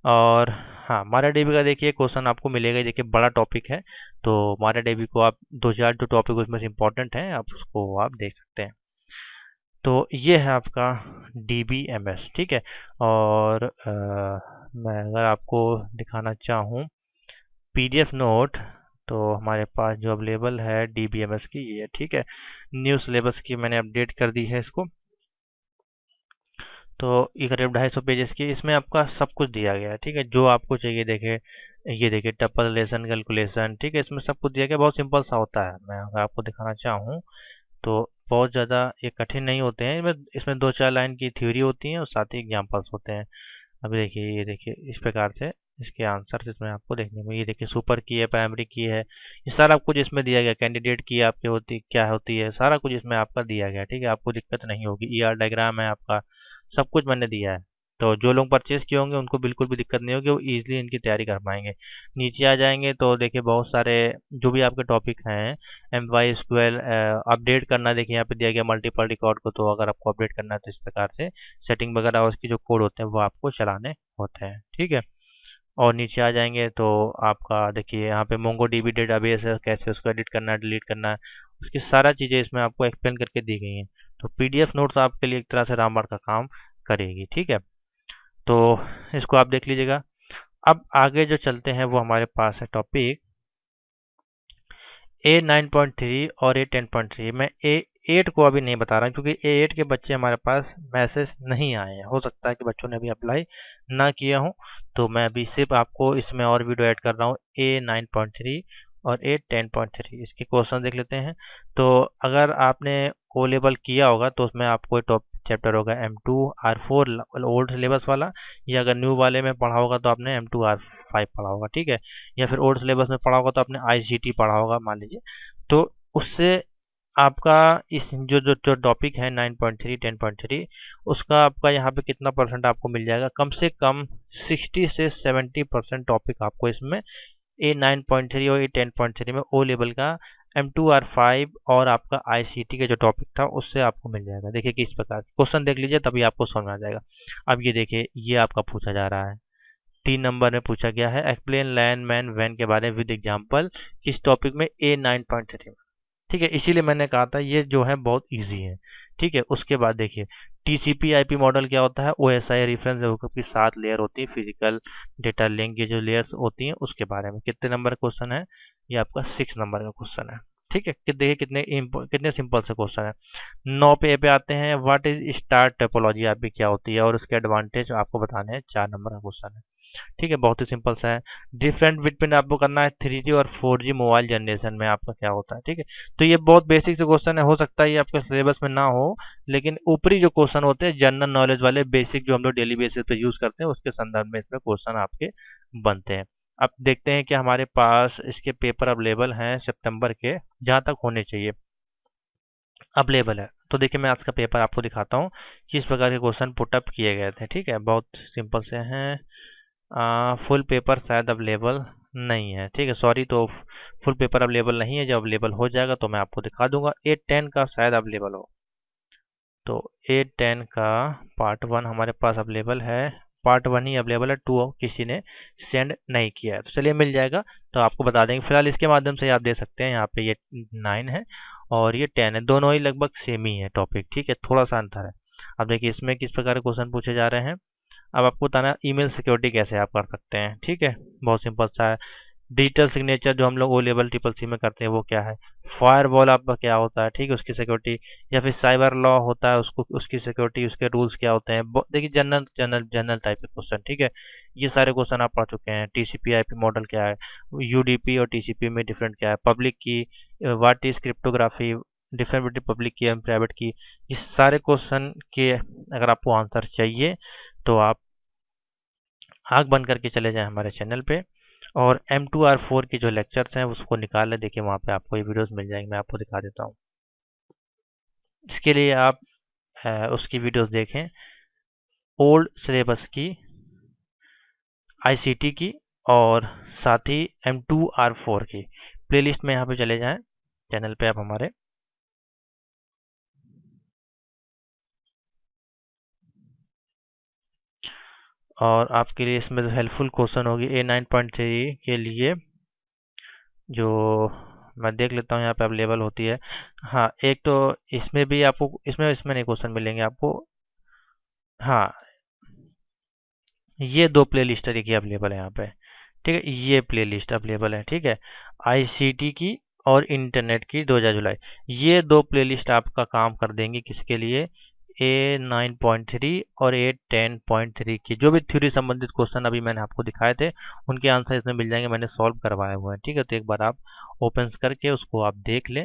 और हाँ, मारा डेबी का देखिए क्वेश्चन आपको मिलेगा, देखिए बड़ा टॉपिक है, तो मारा डेबी को आप 2-4 जो टॉपिक उसमें से इम्पोर्टेंट हैं आप उसको आप देख सकते हैं। तो ये है आपका DBMS। ठीक है, और मैं अगर आपको दिखाना चाहूँ PDF नोट, तो हमारे पास जो अवेलेबल है DBMS की ये है। ठीक है, न्यू सिलेबस की मैंने अपडेट कर दी है इसको। तो ये करीब 250 पेजेस की, इसमें आपका सब कुछ दिया गया है। ठीक है, जो आपको चाहिए देखे, ये देखिए टपल रिलेशन कैलकुलेशन। ठीक है, इसमें सब कुछ दिया गया, बहुत सिंपल सा होता है। मैं अगर आपको दिखाना चाहूँ तो बहुत ज़्यादा ये कठिन नहीं होते हैं। इसमें 2-4 लाइन की थ्योरी होती है और साथ ही एग्जाम्पल्स होते हैं। अभी देखिए, ये देखिए इस प्रकार से इसके आंसर्स इसमें आपको देखने को, ये देखिए सुपर की है, प्राइमरी की है, ये सारा कुछ इसमें दिया गया। कैंडिडेट की आपकी होती क्या होती है, सारा कुछ इसमें आपका दिया गया। ठीक है, आपको दिक्कत नहीं होगी। ER डायग्राम है आपका, सब कुछ मैंने दिया है। तो जो लोग परचेज किए होंगे उनको बिल्कुल भी दिक्कत नहीं होगी, वो ईजिली इनकी तैयारी कर पाएंगे। नीचे आ जाएंगे तो देखिए बहुत सारे जो भी आपके टॉपिक हैं, MySQL अपडेट करना, देखिए यहाँ पे दिया गया मल्टीपल रिकॉर्ड को। तो अगर आपको अपडेट करना है तो इस प्रकार से सेटिंग वगैरह उसकी जो कोड होते हैं वो आपको चलाने होते हैं। ठीक है, और नीचे आ जाएंगे तो आपका देखिए यहाँ पे MongoDB डेटाबेस है, कैसे उसको एडिट करना है, डिलीट करना है, उसकी सारा चीज़ें इसमें आपको एक्सप्लेन करके दी गई हैं। तो PDF नोट्स आपके लिए एक तरह से रामबाण का काम करेगी। ठीक है, तो इसको आप देख लीजिएगा। अब आगे जो चलते हैं वो हमारे पास है टॉपिक A9.3 और A10.3। मैं A8 को अभी नहीं बता रहा हूँ क्योंकि A8 के बच्चे हमारे पास मैसेज नहीं आए हैं, हो सकता है कि बच्चों ने अभी अप्लाई ना किया हो। तो मैं अभी सिर्फ आपको इसमें और वीडियो ऐड कर रहा हूँ A9.3 और A10.3, इसके क्वेश्चन देख लेते हैं। तो अगर आपने O लेवल किया होगा तो उसमें आपको टॉप चैप्टर होगा M2R4 ओल्ड सिलेबस वाला, या अगर न्यू वाले में पढ़ा होगा तो आपने M2R5 पढ़ा होगा। ठीक है, या फिर ओल्ड सिलेबस में पढ़ा होगा तो आपने ICT पढ़ा होगा मान लीजिए। तो उससे आपका इस जो टॉपिक है 9.3 10.3, उसका आपका यहाँ पे कितना परसेंट आपको मिल जाएगा, कम से कम 60 से 70% टॉपिक आपको इसमें A9.3 और A10.3 में O लेवल का M2R5 और आपका ICT का जो टॉपिक था उससे आपको मिल जाएगा। देखिए किस प्रकार क्वेश्चन देख लीजिए तभी आपको समझ आ जाएगा। अब ये देखिए, ये आपका पूछा जा रहा है 3 नंबर में पूछा गया है, एक्सप्लेन लैंड मैन वैन के बारे में विद एग्जाम्पल, किस टॉपिक में A9.3 में। ठीक है, इसीलिए मैंने कहा था ये जो है बहुत इजी है। ठीक है, उसके बाद देखिए TCP/IP मॉडल क्या होता है, OSI रेफरेंस हुकअप की 7 लेयर होती है, फिजिकल डेटा लिंक ये जो लेयर्स होती हैं उसके बारे में। कितने नंबर का क्वेश्चन है, ये आपका 6 नंबर का क्वेश्चन है। ठीक है, कि देखिए कितने सिंपल से क्वेश्चन है। 9 पे आते हैं, व्हाट इज स्टार टोपोलॉजी आपकी क्या होती है और उसके एडवांटेज आपको बताने हैं। 4 नंबर का क्वेश्चन है। ठीक है, बहुत ही सिंपल सा है। डिफरेंट बिटवीन आपको करना है 3G और 4G मोबाइल जनरेशन में आपका क्या होता है। ठीक है, तो ये बहुत बेसिक से क्वेश्चन है, हो सकता है ये आपके सिलेबस में ना हो, लेकिन ऊपरी जो क्वेश्चन होते हैं जनरल नॉलेज वाले बेसिक जो हम लोग डेली बेसिस पे यूज करते हैं उसके संदर्भ में इसमें क्वेश्चन आपके बनते हैं। अब देखते हैं कि हमारे पास इसके पेपर अवेलेबल हैं सितंबर के, जहां तक होने चाहिए अवेलेबल है। तो देखिए मैं आज का पेपर आपको दिखाता हूँ किस प्रकार के क्वेश्चन पुटअप किए गए थे। ठीक है, बहुत सिंपल से हैं। फुल पेपर शायद अवेलेबल नहीं है। ठीक है, सॉरी, तो फुल पेपर अवेलेबल नहीं है, जब अवेलेबल हो जाएगा तो मैं आपको दिखा दूंगा। A10 का शायद अवेलेबल हो, तो A10 का पार्ट 1 हमारे पास अवेलेबल है पार्ट 1 ही अवेलेबल है, 2 किसी ने सेंड नहीं किया है। तो चलिए मिल जाएगा तो आपको बता देंगे। फिलहाल इसके माध्यम से आप दे सकते हैं। यहाँ पे ये 9 है और ये 10 है, दोनों ही लगभग सेम ही है टॉपिक, ठीक है, थोड़ा सा अंतर है। अब देखिए इसमें किस प्रकार के क्वेश्चन पूछे जा रहे हैं। अब आपको बताना ईमेल सिक्योरिटी कैसे आप कर सकते हैं, ठीक है, बहुत सिंपल सा है। डिजिटल सिग्नेचर जो हम लोग ओ लेवल ट्रिपल सी में करते हैं वो क्या है, फायरवॉल आपका क्या होता है, ठीक है, उसकी सिक्योरिटी, या फिर साइबर लॉ होता है उसको, उसकी सिक्योरिटी, उसके रूल्स क्या होते हैं। देखिए जनरल जनरल जनरल टाइप के क्वेश्चन, ठीक है, ये सारे क्वेश्चन आप पढ़ चुके हैं। टीसीपी आईपी मॉडल क्या है, यूडीपी और टीसीपी में डिफरेंट क्या है, पब्लिक की what is cryptography, different between public की एंड प्राइवेट की, ये सारे क्वेश्चन के अगर आपको आंसर चाहिए तो आप आँख बंद करके चले जाएं हमारे चैनल पे, और M2R4 के जो लेक्चर्स हैं उसको निकाल लें। देखिए वहाँ पे आपको ये वीडियोस मिल जाएंगे, मैं आपको दिखा देता हूँ। इसके लिए आप उसकी वीडियोस देखें, ओल्ड सिलेबस की, आईसीटी की, और साथ ही M2R4 की प्लेलिस्ट में यहाँ पे चले जाएं चैनल पे आप हमारे। और आपके लिए इसमें हेल्पफुल क्वेश्चन होगी A9.3 के लिए, जो मैं देख लेता हूँ यहाँ पे अवेलेबल होती है। हाँ, एक तो इसमें भी आपको, इसमें इसमें नहीं क्वेश्चन मिलेंगे आपको। हाँ, ये दो प्ले लिस्ट देखिए अवेलेबल है यहाँ पे, ठीक है, ये प्ले लिस्ट अवेलेबल है, ठीक है, आईसीटी की और इंटरनेट की 2000 जुलाई, ये दो प्ले लिस्ट आपका काम कर देंगी किसके लिए, A9.3 और A10.3 की। जो भी थ्योरी संबंधित क्वेश्चन अभी मैंने आपको दिखाए थे उनके आंसर इसमें मिल जाएंगे, मैंने सॉल्व करवाए हुए हैं, ठीक है। तो एक बार आप ओपन करके उसको आप देख लें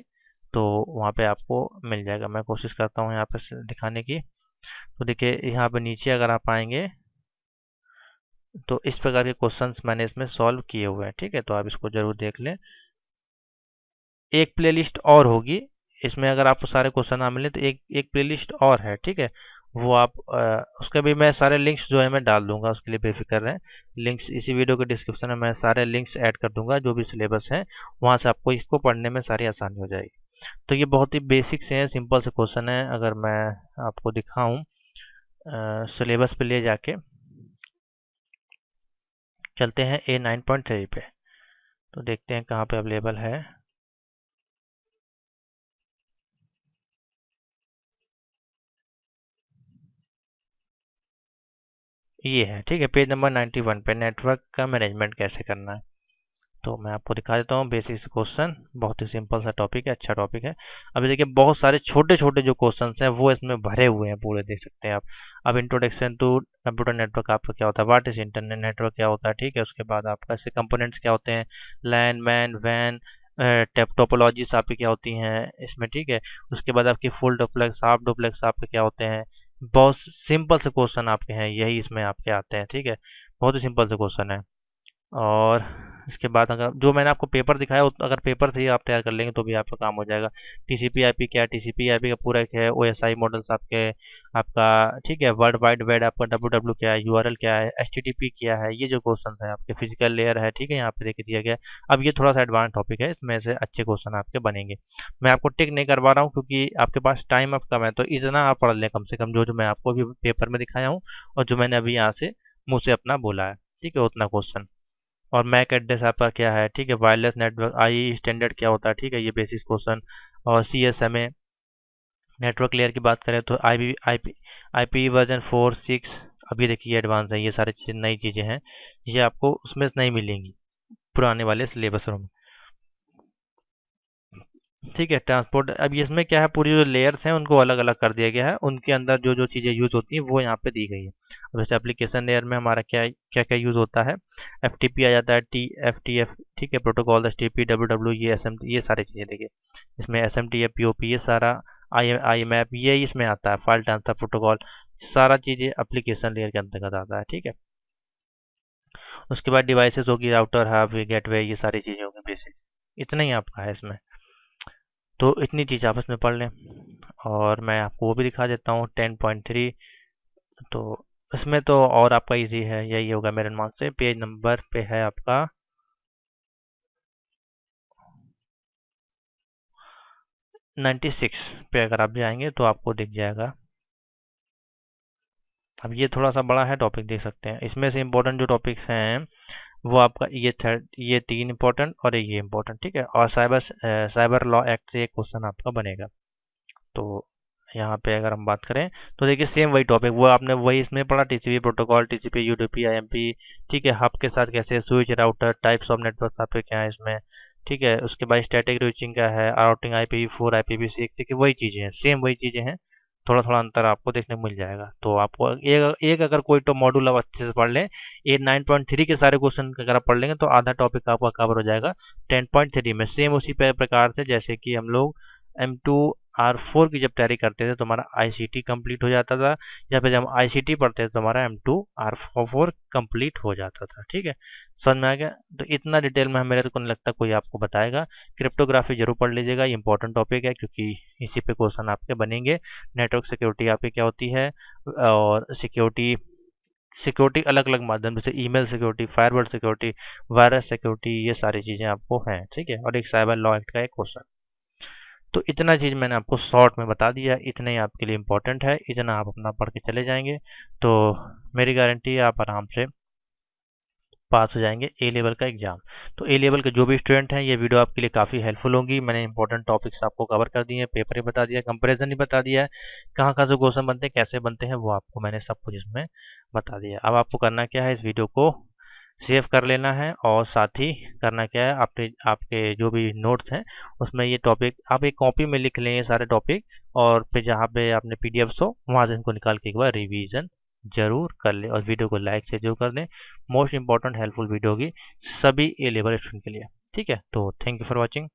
तो वहाँ पे आपको मिल जाएगा। मैं कोशिश करता हूँ यहाँ पे दिखाने की। तो देखिए यहाँ पे नीचे अगर आप आएंगे तो इस प्रकार के क्वेश्चंस मैंने इसमें सॉल्व किए हुए हैं, ठीक है, तो आप इसको जरूर देख लें। एक प्लेलिस्ट और होगी इसमें, अगर आपको सारे क्वेश्चन ना मिले तो एक एक प्लेलिस्ट और है, ठीक है, वो आप उसका भी मैं सारे लिंक्स जो है मैं डाल दूंगा, उसके लिए बेफिक्र रहें। लिंक्स इसी वीडियो के डिस्क्रिप्शन में मैं सारे लिंक्स ऐड कर दूंगा, जो भी सिलेबस है वहाँ से आपको इसको पढ़ने में सारी आसानी हो जाएगी। तो ये बहुत ही बेसिक से हैं, सिंपल से क्वेश्चन है। अगर मैं आपको दिखाऊं सिलेबस पे ले जाके, चलते हैं A9.3 पे, तो देखते हैं कहाँ पे अवेलेबल है। ये है, ठीक है, पेज नंबर 91 पे नेटवर्क का मैनेजमेंट कैसे करना है। तो मैं आपको दिखा देता हूँ बेसिक क्वेश्चन, बहुत ही सिंपल सा टॉपिक है, अच्छा टॉपिक है। अभी देखिए बहुत सारे छोटे छोटे जो क्वेश्चंस हैं वो इसमें भरे हुए हैं पूरे, देख सकते हैं आप। अब इंट्रोडक्शन टू कंप्यूटर नेटवर्क आपका क्या होता है, व्हाट इज इंटरनेट नेटवर्क क्या होता है, ठीक है, उसके बाद आपका इसके कंपोनेंट्स क्या होते हैं, लैन मैन वैन, टोपोलॉजीज आपकी क्या होती हैं इसमें, ठीक है। उसके बाद आपकी फुल डुप्लेक्स हाफ डुप्लेक्स आपके क्या होते हैं। बहुत सिंपल से क्वेश्चन आपके हैं, यही इसमें आपके आते हैं, ठीक है, बहुत ही सिंपल से क्वेश्चन है। और इसके बाद अगर जो मैंने आपको पेपर दिखाया अगर पेपर से ही आप तैयार कर लेंगे तो भी आपका काम हो जाएगा। टीसीपी आईपी क्या है, टीसीपी आईपी का पूरा एक है, ओएसआई मॉडल्स आपके आपका, ठीक है, वर्ल्ड वाइड वेब आपका डब्ल्यू क्या है, यूआरएल क्या है, एचटीटीपी क्या है, ये जो क्वेश्चन है आपके फिजिकल लेयर है, ठीक है, यहाँ पे देख दिया गया। अब ये थोड़ा सा एडवांस टॉपिक है, इसमें से अच्छे क्वेश्चन आपके बनेंगे। मैं आपको टिक नहीं करवा रहा हूँ क्योंकि आपके पास टाइम अब कम है, तो इतना आप पढ़ लें कम से कम, जो जो मैं आपको अभी पेपर में दिखाया हूँ और जो मैंने अभी यहाँ से मुँह से अपना बोला है, ठीक है, उतना क्वेश्चन। और मैक एड्रेस आपका क्या है, ठीक है, वायरलेस नेटवर्क आई स्टैंडर्ड क्या होता है, ठीक है, ये बेसिक क्वेश्चन। और CSMA नेटवर्क लेयर की बात करें तो IP वर्जन 4 6, अभी देखिए एडवांस है, ये सारी चीज़ें नई चीज़ें हैं, ये आपको उसमें नहीं मिलेंगी पुराने वाले सिलेबसों में, ठीक है। ट्रांसपोर्ट, अब इसमें क्या है, पूरी जो लेयर्स हैं उनको अलग अलग कर दिया गया है, उनके अंदर जो जो चीज़ें यूज़ होती हैं वो यहाँ पे दी गई है। अब जैसे एप्लीकेशन लेयर में हमारा क्या क्या क्या यूज़ होता है, FTP आ जाता है, TFTF, ठीक है, प्रोटोकॉल HTTP WW, ये SMT, ये सारी चीज़ें देखिए इसमें, SMTF POP, ये सारा आई मैप ये इसमें आता है, फाइल ट्रांसफर प्रोटोकॉल, सारा चीज़ें एप्लीकेशन लेयर के अंतर्गत आता है, ठीक है। उसके बाद डिवाइसेस होगी, राउटर हब गेटवे, ये सारी चीज़ें होंगी बेसिक, इतना ही आपका है इसमें। तो इतनी चीज़ आपस में पढ़ लें। और मैं आपको वो भी दिखा देता हूँ 10.3। तो इसमें तो और आपका इजी है, यही होगा मेरे अनुमान से, पेज नंबर पे है आपका 96 पे, अगर आप जाएंगे तो आपको दिख जाएगा। अब ये थोड़ा सा बड़ा है टॉपिक, देख सकते हैं। इसमें से इम्पोर्टेंट जो टॉपिक्स हैं वो आपका ये 3 इम्पोर्टेंट और ये इम्पोर्टेंट, ठीक है। और साइबर लॉ एक्ट से एक क्वेश्चन आपका बनेगा। तो यहाँ पे अगर हम बात करें तो देखिए सेम वही टॉपिक, वो आपने वही इसमें पढ़ा, TCP protocol, TCP UDP IMP, ठीक है। हब के साथ कैसे, switch router, types of network आपके क्या है इसमें, ठीक है। उसके बाद स्टैटिक स्विचिंग क्या है, राउटिंग IPv4 IPv6, ठीक है। वही चीज़ें हैं, सेम वही चीज़ें हैं, थोड़ा थोड़ा अंतर आपको देखने को मिल जाएगा। तो आपको एक अगर कोई तो मॉड्यूल आप अच्छे से पढ़ लें, ये 9.3 के सारे क्वेश्चन अगर आप पढ़ लेंगे तो आधा टॉपिक आपका कवर हो जाएगा 10.3 में। सेम उसी प्रकार से जैसे कि हम लोग M2R4 की जब तैयारी करते थे तो हमारा ICT कंप्लीट हो जाता था, या फिर जब हम ICT पढ़ते थे तो हमारा M2R4 कंप्लीट हो जाता था, ठीक है। समझ में आ गया? तो इतना डिटेल में मेरे को नहीं लगता कोई आपको बताएगा। क्रिप्टोग्राफी जरूर पढ़ लीजिएगा, ये इंपॉर्टेंट टॉपिक है क्योंकि इसी पे क्वेश्चन आपके बनेंगे। नेटवर्क सिक्योरिटी आपकी क्या होती है, और सिक्योरिटी अलग अलग माध्यम, जैसे email security, firewall security, virus security, ये सारी चीज़ें आपको हैं, ठीक है। और एक साइबर लॉ एक्ट का एक क्वेश्चन। तो इतना चीज़ मैंने आपको शॉर्ट में बता दिया, इतना ही आपके लिए इम्पोर्टेंट है, इतना आप अपना पढ़ के चले जाएंगे तो मेरी गारंटी है आप आराम से पास हो जाएंगे ए लेवल का एग्जाम। तो ए लेवल के जो भी स्टूडेंट हैं, ये वीडियो आपके लिए काफ़ी हेल्पफुल होगी। मैंने इंपॉर्टेंट टॉपिक्स आपको कवर कर दिए हैं, पेपर ही बता दिया, कंपैरिजन ही बता दिया है, कहाँ कहाँ से क्वेश्चन बनते हैं, कैसे बनते हैं, वो आपको मैंने सब कुछ इसमें बता दिया। अब आपको करना क्या है, इस वीडियो को सेव कर लेना है, और साथ ही करना क्या है, आपके जो भी नोट्स हैं उसमें ये टॉपिक आप एक कॉपी में लिख लें ये सारे टॉपिक, और फिर जहाँ पे आपने PDF हो वहाँ से इनको निकाल के एक बार रिवीजन जरूर कर ले, और वीडियो को लाइक से जरूर कर दें। मोस्ट इंपॉर्टेंट हेल्पफुल वीडियो होगी सभी A लेवल स्टूडेंट के लिए, ठीक है। तो थैंक यू फॉर वॉचिंग।